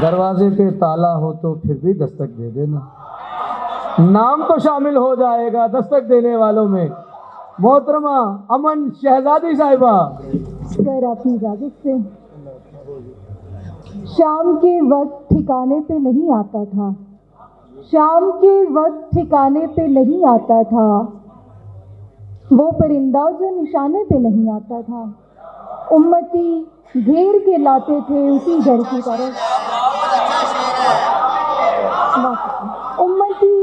دروازے پہ تالا ہو تو پھر بھی دستک دے دینا، نام تو شامل ہو جائے گا دستک دینے والوں میں۔ محترمہ امن شہزادی صاحبہ، سر آپ کی اجازت سے، شام کے وقت ٹھکانے پہ نہیں آتا تھا، شام کے وقت ٹھکانے پہ نہیں آتا تھا، وہ پرندہ جو نشانے پہ نہیں آتا تھا، امتی گھیر کے لاتے تھے اسی گھر کی طرف، امتی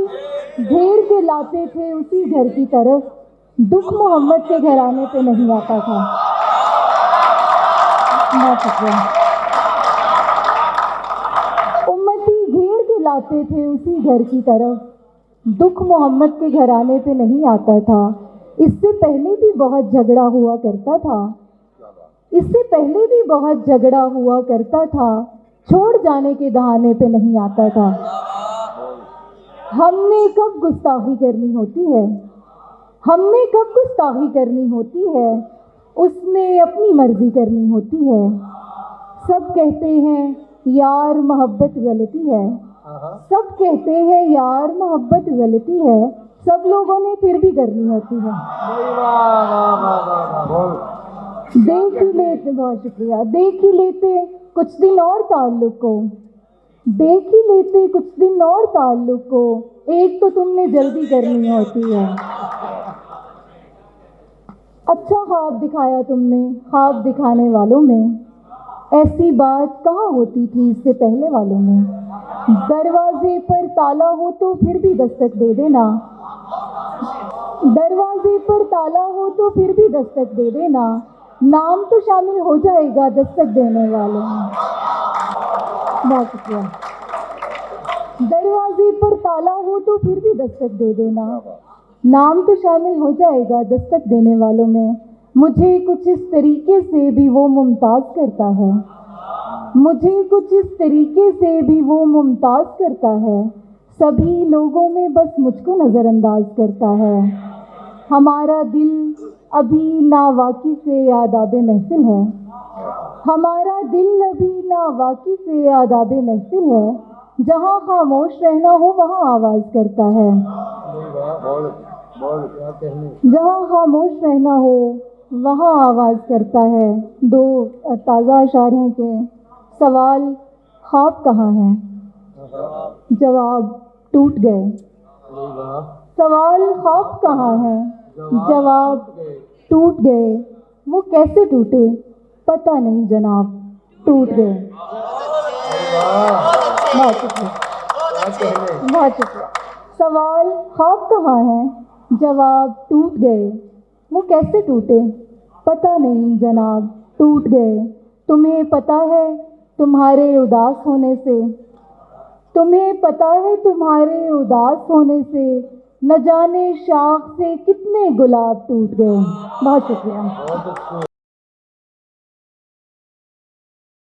گھیر کے لاتے تھے اسی گھر کی طرف، دکھ محمد کے گھرانے پہ نہیں آتا تھا۔ امتی گھیر کے لاتے تھے اسی گھر کی طرف، دکھ محمد کے گھرانے پہ نہیں آتا تھا۔ اس سے پہلے بھی بہت جھگڑا ہوا کرتا تھا، اس سے پہلے بھی بہت جھگڑا ہوا کرتا تھا، چھوڑ جانے کے بہانے پہ نہیں آتا تھا۔ ہم نے کب گستاخی کرنی ہوتی ہے، ہم نے کب گستاخی کرنی ہوتی ہے، اس نے اپنی مرضی کرنی ہوتی ہے۔ سب کہتے ہیں یار محبت غلطی ہے، سب کہتے ہیں یار محبت غلطی ہے، سب لوگوں نے پھر بھی کرنی ہوتی ہے۔ دیکھ ہی لیتے، بہت شکریہ، دیکھ ہی لیتے کچھ دن اور تعلق کو، دیکھ ہی لیتے کچھ دن اور تعلق کو، ایک تو تم نے جلدی کرنی ہوتی ہے۔ اچھا خواب دکھایا تم نے خواب دکھانے والوں میں، ایسی بات کہاں ہوتی تھی اس سے پہلے والوں میں۔ دروازے پر تالا ہو تو پھر بھی دستک دے دینا، دروازے پر تالا ہو تو پھر بھی دستک دے دینا، نام تو شامل ہو جائے گا دستک دینے والوں میں۔ بہت شکریہ۔ دروازے پر تالا ہو تو پھر بھی دستک دے دینا، نام تو شامل ہو جائے گا دستک دینے والوں میں۔ مجھے کچھ اس طریقے سے بھی وہ ممتاز کرتا ہے، مجھے کچھ اس طریقے سے بھی وہ ممتاز کرتا ہے، سبھی لوگوں میں بس مجھ کو نظر انداز کرتا ہے۔ ہمارا دل ابھی ناواقف آداب محفل ہے، ہمارا دل ابھی ناواقف آداب محفل ہے، جہاں خاموش رہنا ہو وہاں آواز کرتا ہے، جہاں خاموش رہنا ہو وہاں آواز کرتا ہے۔ دو تازہ اشعار ہیں کہ سوال خواب کہاں ہے، جواب ٹوٹ گئے، سوال خواب کہاں ہے، جواب ٹوٹ گئے، وہ کیسے ٹوٹے پتہ نہیں جناب، ٹوٹ گئے۔ بہت شکریہ، بہت شکریہ۔ سوال خواب کہاں ہے، جواب ٹوٹ گئے، وہ کیسے ٹوٹے پتہ نہیں جناب، ٹوٹ گئے۔ تمہیں پتہ ہے تمہارے اداس ہونے سے، تمہیں پتہ ہے تمہارے اداس ہونے سے، نہ جانے شاخ سے کتنے گلاب ٹوٹ گئے۔ بہت شکریہ۔